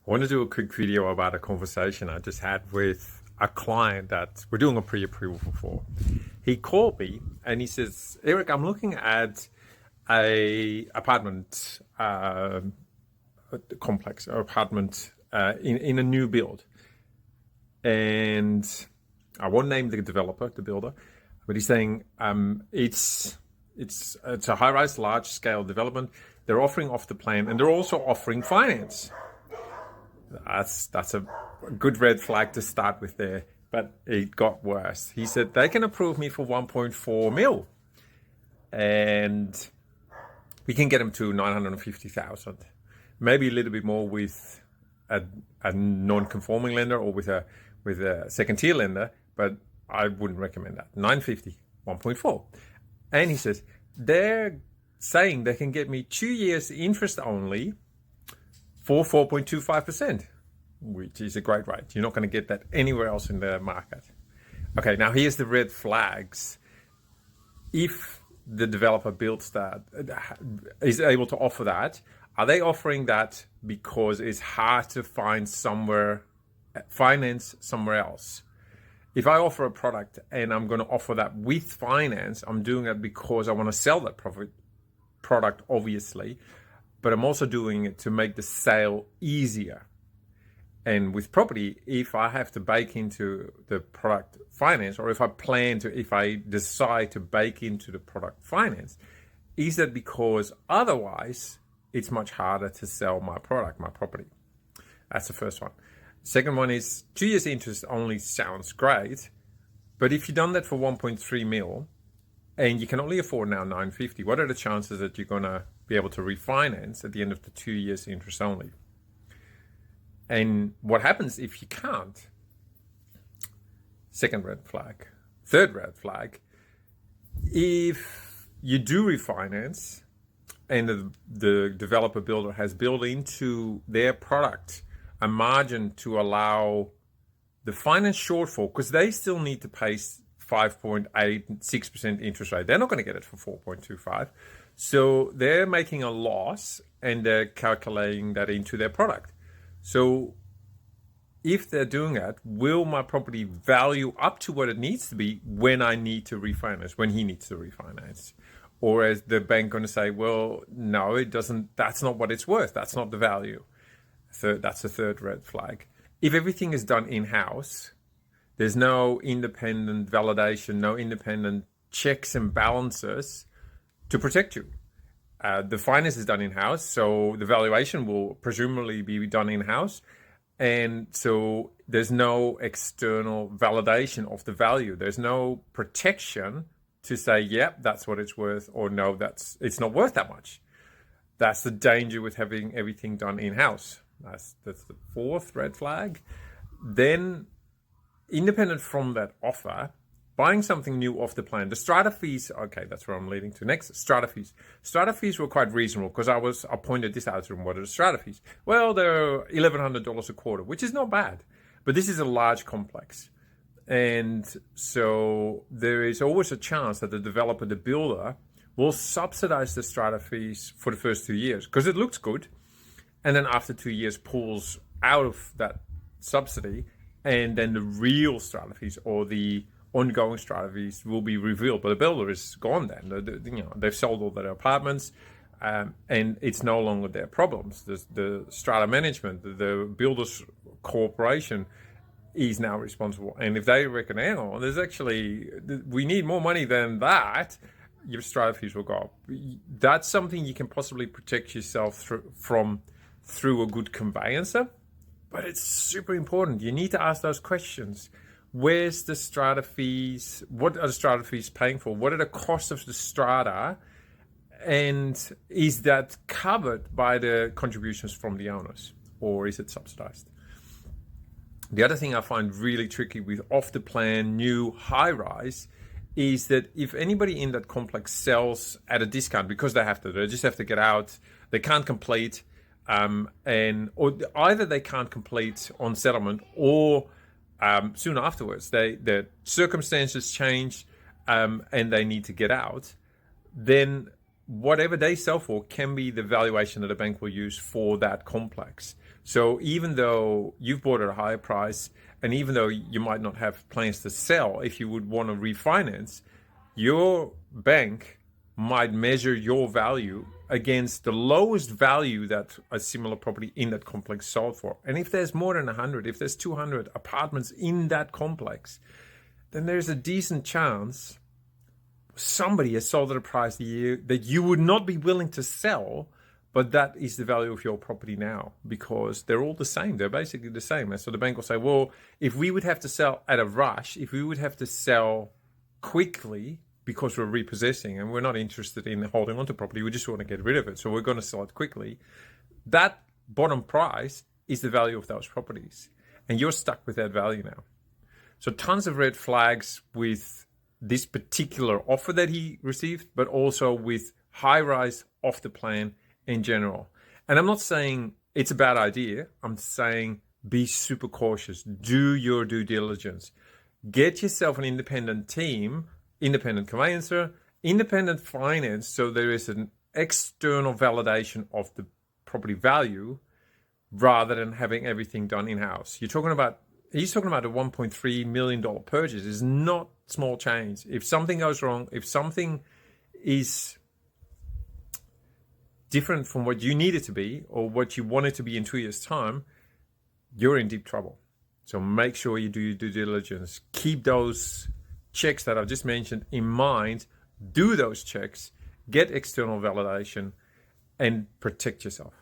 want to do a quick video about a conversation I just had with a client that we're doing a pre-approval for. He called me and he says, Eric, I'm looking at a apartment complex or apartment in a new build. And I won't name the developer, the builder, but he's saying it's a high-rise, large-scale development. They're offering off the plan, and they're also offering finance. That's a good red flag to start with there, but it got worse. He said they can approve me for 1.4 mil, and we can get him to 950,000, maybe a little bit more with a non-conforming lender or with a second-tier lender, but I wouldn't recommend that. 950, 1.4, and he says they're saying they can get me 2 years interest only for 4.25%, which is a great rate. You're not going to get that anywhere else in the market. Okay, now here's the red flags. If the developer builds that, is able to offer that, are they offering that because it's hard to find finance somewhere else? If I offer a product and I'm going to offer that with finance, I'm doing it because I want to sell that product, obviously, but I'm also doing it to make the sale easier. And with property, if I have to bake into the product finance, or if I decide to bake into the product finance, is that because otherwise it's much harder to sell my product, my property? That's the first one. Second one is 2 years interest only sounds great, but if you've done that for 1.3 mil and you can only afford now 950, what are the chances that you're going to be able to refinance at the end of the 2 years interest only? And what happens if you can't? Second red flag. Third red flag, if you do refinance and the developer builder has built into their product a margin to allow the finance shortfall, because they still need to pay 5.8, 6% interest rate. They're not going to get it for 4.25. So they're making a loss and they're calculating that into their product. So if they're doing that, will my property value up to what it needs to be when I need to refinance, when he needs to refinance? Or is the bank going to say, well, no, it doesn't, that's not what it's worth. That's not the value. That's the third red flag. If everything is done in-house, there's no independent validation, no independent checks and balances to protect you. The finance is done in-house, so the valuation will presumably be done in-house. And so there's no external validation of the value. There's no protection to say, yep, that's what it's worth, or no, it's not worth that much. That's the danger with having everything done in-house. That's the fourth red flag. Then, independent from that offer, buying something new off the plan. The strata fees, okay, that's where I'm leading to next. Strata fees. Strata fees were quite reasonable because I pointed this out to them. What are the strata fees? Well, they're $1,100 a quarter, which is not bad. But this is a large complex. And so there is always a chance that the developer, the builder, will subsidize the strata fees for the first 2 years because it looks good. And then after 2 years pulls out of that subsidy, and then the real strata fees or the ongoing strata fees will be revealed. But the builder is gone then. They've sold all their apartments, and it's no longer their problems. The strata management, the builders corporation is now responsible. And if they reckon, we need more money than that, your strata fees will go up. That's something you can possibly protect yourself through a good conveyancer, but it's super important. You need to ask those questions. Where's the strata fees? What are the strata fees paying for? What are the costs of the strata? And is that covered by the contributions from the owners, or is it subsidized? The other thing I find really tricky with off-the-plan new high-rise is that if anybody in that complex sells at a discount, because they just have to get out, they can't complete, or either they can't complete on settlement or soon afterwards, their circumstances change and they need to get out, then whatever they sell for can be the valuation that a bank will use for that complex. So even though you've bought at a higher price, and even though you might not have plans to sell, if you would want to refinance, your bank might measure your value against the lowest value that a similar property in that complex sold for. And if there's more than 100, if there's 200 apartments in that complex, then there's a decent chance somebody has sold at a price that you would not be willing to sell, but that is the value of your property now, because they're all the same. They're basically the same. And so the bank will say, well, if we would have to sell at a rush, if we would have to sell quickly because we're repossessing and we're not interested in holding on to property, we just want to get rid of it, so we're going to sell it quickly, that bottom price is the value of those properties. And you're stuck with that value now. So tons of red flags with this particular offer that he received, but also with high-rise off the plan in general. And I'm not saying it's a bad idea. I'm saying be super cautious. Do your due diligence. Get yourself an independent team, independent conveyancer, independent finance, so there is an external validation of the property value rather than having everything done in-house. He's talking about a $1.3 million purchase. It's not small change. If something goes wrong, if something is different from what you need it to be or what you want it to be in 2 years' time, you're in deep trouble. So make sure you do your due diligence. Keep those checks that I've just mentioned in mind. Do those checks, get external validation, and protect yourself.